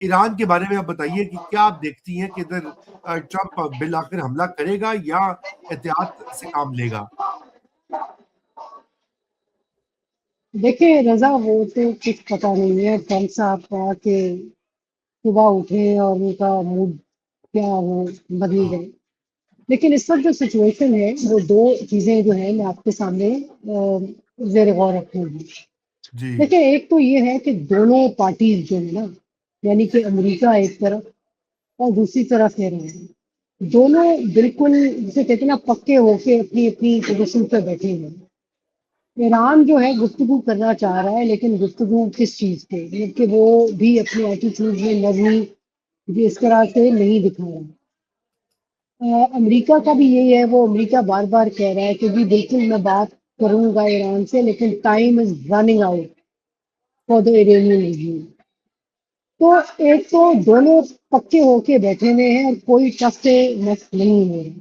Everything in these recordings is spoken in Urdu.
ایران کے بارے میں آپ بتائیے کہ کیا آپ دیکھتی ہیں کہ ادھر ٹرمپ بالآخر حملہ کرے گا یا احتیاط سے کام لے گا؟ دیکھیں رضا، وہ تو کچھ پتہ نہیں ہے ٹرمپ صاحب کا کہ صبح اٹھے اور ان کا موڈ کیا وہ بدل گئے. لیکن اس وقت جو سچویشن ہے وہ دو چیزیں جو ہے میں آپ کے سامنے زیر غور رکھوں گی. جی دیکھیں ایک تو یہ ہے کہ دونوں پارٹیز جو ہے نا، یعنی کہ امریکہ ایک طرف اور دوسری طرف ایران، دونوں بالکل جسے کہتے ہیں نا پکے ہو کے اپنی اپنی پوزیشن پہ بیٹھے ہوئے ہیں. ایران جو ہے گفتگو کرنا چاہ رہا ہے، لیکن گفتگو کس چیز پہ؟ مطلب کہ وہ بھی اپنے ایٹیٹیوڈ میں نرمی بھی اس طرح سے نہیں دکھا رہا. امریکہ کا بھی یہی ہے، وہ امریکہ بار بار کہہ رہا ہے کہ جی بالکل میں بات کروں گا ایران سے، لیکن time is running out for the Iranian regime. تو ایک تو دونوں پکے ہو کے بیٹھے ہوئے ہیں اور کوئی ٹس سے مس نہیں ہو رہا.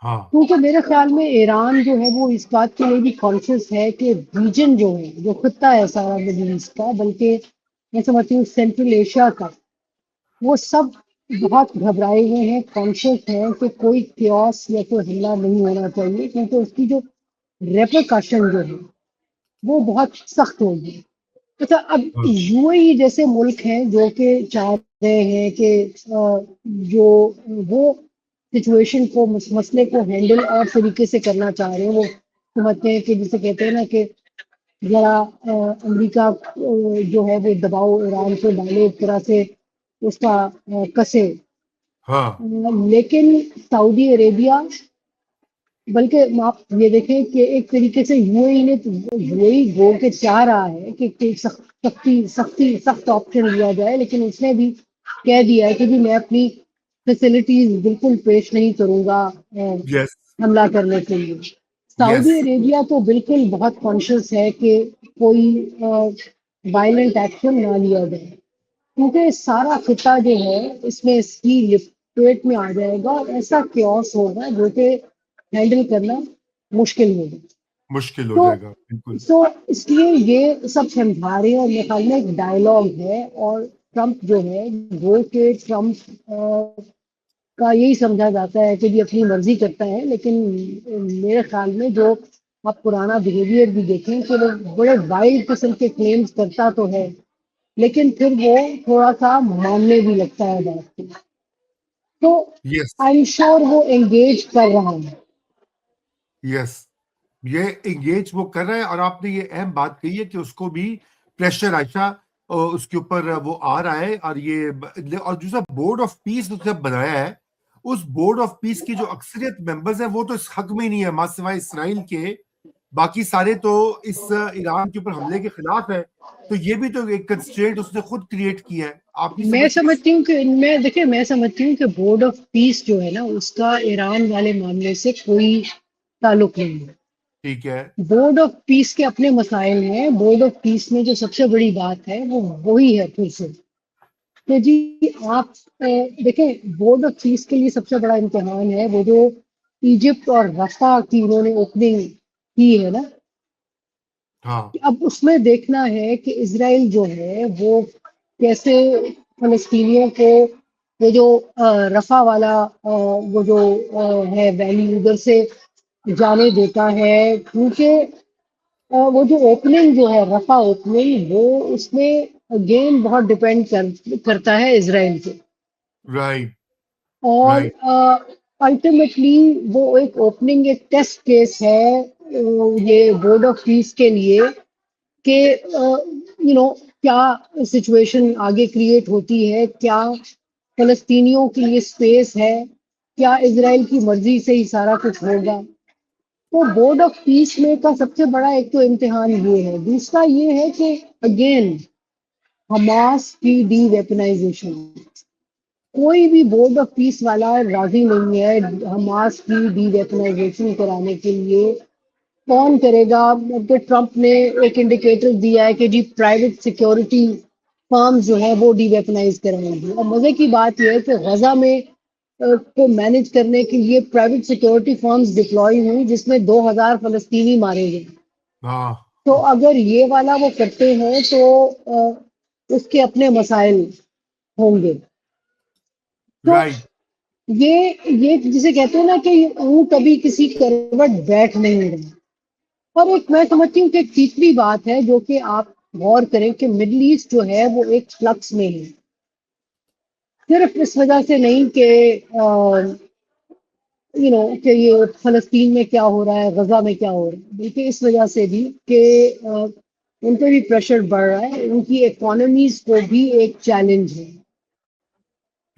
ہاں کیونکہ میرے خیال میں ایران جو ہے وہ اس بات کے لیے بھی کانشیس ہے کہ ریجن جو ہے، جو خطہ ہے سارا مڈل ایسٹ کا، بلکہ میں سمجھتی ہوں سینٹرل ایشیا کا، وہ سب بہت گھبرائے ہوئے ہیں، کانشیس ہیں کہ کوئی کیوس یا کوئی حملہ نہیں ہونا چاہیے، کیونکہ اس کی جو ریپرکاشن جو ہے وہ بہت سخت ہوگی. اچھا، اب ہاں یو اے ای جیسے ملک ہیں جو کہ چاہ رہے ہیں کہ جو وہ سچویشن کو، مسئلے کو ہینڈل اور طریقے سے کرنا چاہ رہے ہیں. وہ سمجھتے ہیں کہ جسے کہتے ہیں نا کہ ذرا امریکہ جو ہے وہ دباؤ ایران کو ڈالے، ایک طرح سے اس کا کسے. ہاں لیکن سعودی عربیہ، بلکہ آپ یہ دیکھیں کہ ایک طریقے سے یو اے ای نے یو اے ای گو کے چاہ رہا ہے کہ سخت آپشن لیا جائے، لیکن اس نے بھی کہہ دیا ہے کہ جی میں اپنی فیسلٹیز بالکل پیش نہیں کروں گا یس حملہ کرنے کے لیے. یس سعودی عربیہ تو بالکل بہت کانشیس ہے کہ کوئی وائلنٹ ایکشن نہ لیا جائے، کیونکہ سارا خطہ جو ہے اس میں اس کی لپیٹ میں آ جائے گا اور ایسا کیوس ہوگا جو کہ ہینڈل کرنا مشکل ہوگا. مشکل ہو تو جائے گا بالکل. سو اس لیے یہ سب سمجھا رہے ہیں، اور میرے خیال میں ایک ڈائلاگ ہے. اور ٹرمپ جو ہے وہ کہ ٹرمپ کا یہی سمجھا جاتا ہے کہ یہ اپنی مرضی کرتا ہے، لیکن میرے خیال میں جو آپ پرانا بہیویئر بھی دیکھیں کہ وہ بڑے وائلڈ قسم کے کلیمز کرتا تو ہے، لیکن پھر وہ تھوڑا سا ماننے بھی لگتا ہے بات کو. تو یس آئی ایم شیور وہ انگیج کر رہا ہے. یس یہ انگیج وہ کر رہے ہیں. اور آپ نے یہ اہم بات کہی ہے کہ اس کو بھی پریشر عائشہ اس کے اوپر وہ آ رہا ہے. اور یہ اور جو سا بورڈ آف پیس اس نے بنایا ہے، اس بورڈ آف پیس کی جو اکثریت ممبرز ہیں وہ تو اس حق میں ہی نہیں ہے، ماں سوائے اسرائیل کے. باقی سارے تو اس ایران کے اوپر حملے کے خلاف ہے. تو یہ بھی تو ایک کنسٹرینٹ اس نے خود کریٹ کیا ہے. آپ نہیں میں سمجھتے؟ سمجھتی ہوں کہ ان میں دیکھیں، میں سمجھتی ہوں کہ بورڈ آف پیس جو ہے نا اس کا ایران والے معاملے سے کوئی تعلق نہیں ہے. ٹھیک ہے. بورڈ آف پیس کے اپنے مسائل ہیں. بورڈ آف پیس میں جو سب سے بڑی بات ہے وہ وہی ہے پھر سے کہ جی آپ دیکھیں، بورڈ آف پیس کے لیے سب سے بڑا امتحان ہے وہ جو ایجپٹ اور رفح کی انہوں نے اوپننگ کی ہے نا. ہاں اب اس میں دیکھنا ہے کہ اسرائیل جو ہے وہ کیسے فلسطینیوں کو وہ جو رفح والا وہ جو ہے ویلی ادھر سے جانے دیتا ہے. کیونکہ وہ جو اوپننگ جو ہے رفح اوپننگ، وہ اس میں اگین بہت ڈپینڈ کرتا ہے اسرائیل پہ. رائٹ اور رائٹ. الٹیمیٹلی وہ ایک اوپننگ، ایک ٹیسٹ کیس ہے یہ بورڈ آف پیس کے لیے کہ کیا سچویشن آگے کریٹ ہوتی ہے، کیا فلسطینیوں کے لیے اسپیس ہے، کیا اسرائیل کی مرضی سے ہی سارا کچھ ہوگا. تو بورڈ آف پیس میں کا سب سے بڑا ایک تو امتحان یہ ہے. دوسرا یہ ہے کہ اگین حماس کی ڈی ویپنائزیشن. کوئی بھی بورڈ آف پیس والا راضی نہیں ہے حماس کی ڈی ویپنائزیشن کرانے کے لیے. کون کرے گا؟ کہ ٹرمپ نے ایک انڈیکیٹر دیا ہے کہ جی پرائیویٹ سیکیورٹی فارمز جو ہے وہ ڈی ویپنائز کریں گے. اور مزے کی بات یہ ہے کہ غزہ میں کو مینج کرنے کے لیے پرائیویٹ سیکیورٹی فارمز ڈپلوئی ہوئی، جس میں 2000 فلسطینی مارے گئے. ہاں تو اگر یہ والا وہ کرتے ہیں تو اس کے اپنے مسائل ہوں گے. تو رائٹ یہ جسے کہتے ہیں نا کہ اونٹ کبھی کسی کروٹ بیٹھ نہیں رہا. اور ایک میں سمجھتی ہوں کہ ایک تیسری بات ہے جو کہ آپ غور کریں کہ مڈل ایسٹ جو ہے وہ ایک فلکس میں ہے. صرف اس وجہ سے نہیں کہ کہ یہ فلسطین میں کیا ہو رہا ہے، غزہ میں کیا ہو رہا ہے، بلکہ اس وجہ سے بھی کہ ان پہ بھی پریشر بڑھ رہا ہے. ان کی اکانومیز کو بھی ایک چیلنج ہے.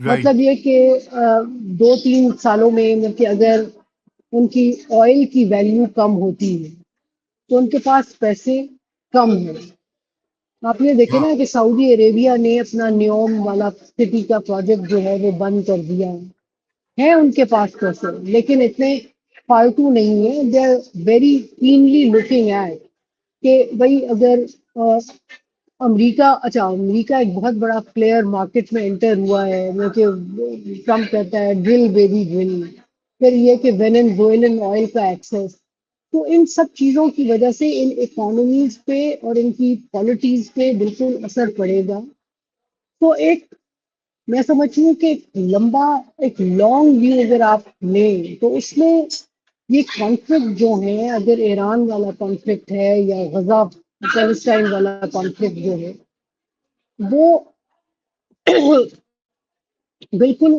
مطلب رائٹ یہ کہ 2-3 سالوں میں کہ اگر ان کی آئل کی ویلیو کم ہوتی ہے تو ان کے پاس پیسے کم ہیں. آپ نے دیکھے ہاں نا کہ سعودی عربیہ نے اپنا نیوم والا سٹی کا پروجیکٹ جو ہے وہ بند کر دیا ہے ان کے پاس پیسے لیکن اتنے فالتو نہیں ہے. They are very keenly looking at کہ بھائی اگر امریکہ ایک بہت بڑا پلیئر مارکیٹ میں انٹر ہوا ہے جو کہ ٹرمپ کہتا ہے ڈرل بیبی ڈرل. پھر یہ کہ وینزویلن آئل کا ایکسس. تو ان سب چیزوں کی وجہ سے ان اکانومیز پہ اور ان کی پالیٹیز پہ بالکل اثر پڑے گا. تو میں سمجھتی ہوں کہ ایک لانگ ویو اگر آپ لیں تو اس میں یہ کانفلکٹ جو ہے اگر ایران والا کانفلکٹ ہے یا غزہ پیلسٹائن والا کانفلکٹ جو ہے وہ بالکل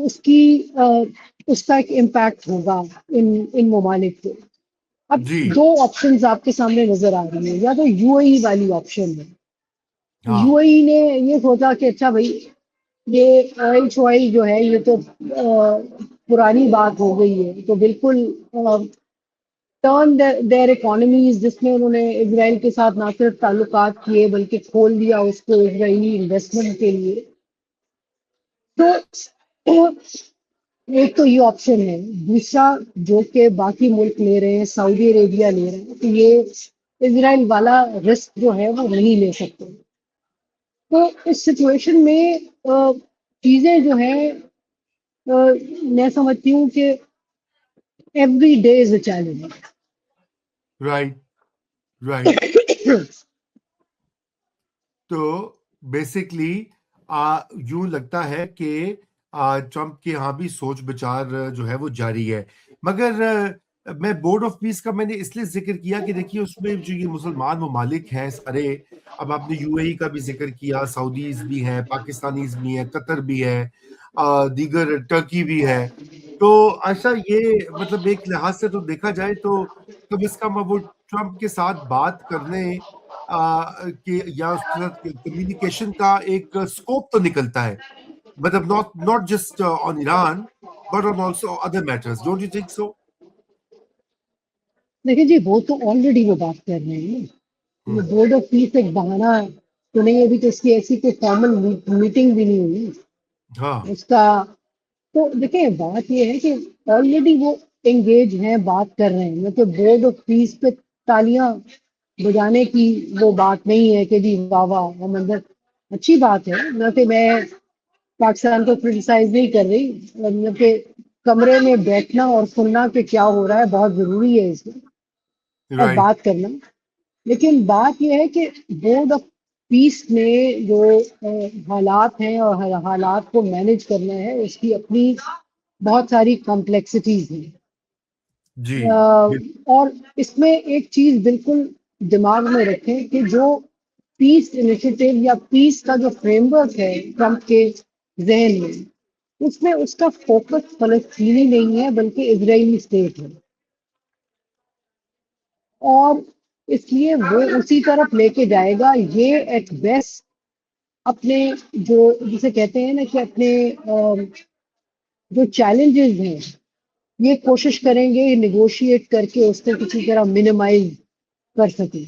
اس کا ایک امپیکٹ ہوگا ان ممالک پہ. اب جی 2 آپشنز آپ کے سامنے نظر آ رہی ہیں. یا تو یو اے ای والی آپشن ہے. ہاں یو اے ای نے یہ سوچا کہ اچھا بھائی یہ آئل شوائل جو ہے یہ تو پرانی بات ہو گئی ہے تو بالکل ٹرن دیر اکانومیز جس میں انہوں نے اسرائیل کے ساتھ نہ صرف تعلقات کیے بلکہ کھول دیا اس کو اسرائیلی انویسٹمنٹ کے لیے. تو ایک تو یہ آپشن ہے. دوسرا جو کہ باقی ملک لے رہے ہیں، سعودی عربیہ لے رہے ہیں، تو یہ اسرائیل والا رسک جو ہے وہ نہیں لے سکتے. تو اس سچویشن میں چیزیں جو ہیں میں سمجھتی ہوں کہ every day is a challenge. Right right تو بیسکلی یوں لگتا ہے کہ ٹرمپ کے ہاں بھی سوچ بچار جو ہے وہ جاری ہے. مگر میں بورڈ آف پیس کا میں نے اس لیے ذکر کیا کہ دیکھیے اس میں جو یہ مسلمان ممالک ہیں سارے، اب آپ نے یو اے ای کا بھی ذکر کیا، سعودیز بھی ہیں، پاکستانیز بھی ہیں، قطر بھی ہے، دیگر ٹرکی بھی ہے. تو ایسا یہ مطلب ایک لحاظ سے تو دیکھا جائے تو کم از کم اب وہ ٹرمپ کے ساتھ بات کرنے کہ یا اس کے ساتھ کمیونیکیشن کا ایک اسکوپ تو نکلتا ہے. مطلب not just on Iran but on also other matters. Don't you think so? دیکھیں جی وہ تو آلریڈی وہ بات کر رہے ہیں. یہ بورڈ آف پیس ایک بہانہ تو نہیں، ابھی تو اس کی ایسی کوئی فارمل میٹنگ بھی نہیں ہوئی ہاں اس کا. تو دیکھیں بات یہ ہے کہ آلریڈی وہ انگیج ہیں، بات کر رہے ہیں. مطلب بورڈ آف پیس پہ تالیاں بجانے کی وہ بات نہیں ہے کہ جی واہ واہ ہم اندر. اچھی بات ہے نہ کہ میں پاکستان کو کرٹیسائز نہیں کر رہی، مطلب کہ کمرے میں بیٹھنا اور سننا کہ کیا ہو رہا ہے بہت ضروری ہے اس میں، اور رائٹ بات کرنا. لیکن بات یہ ہے کہ بورڈ آف پیس میں جو حالات ہیں اور حالات کو مینج کرنا ہے اس کی اپنی بہت ساری کمپلیکسٹیز ہیں. جی اور اس میں ایک چیز بالکل دماغ میں رکھیں کہ جو پیس انیشیٹو یا پیس کا جو فریم ورک ہے ٹرمپ کے ذہن میں، اس میں اس کا فوکس فلسطینی نہیں ہے بلکہ اسرائیلی اسٹیٹ ہے. اور اس لیے وہ اسی طرف لے کے جائے گا. یہ ایٹ بیسٹ اپنے جو جسے کہتے ہیں نا کہ اپنے جو چیلنجز ہیں یہ کوشش کریں گے نیگوشیٹ کر کے اس کو کسی طرح منیمائز کر سکیں.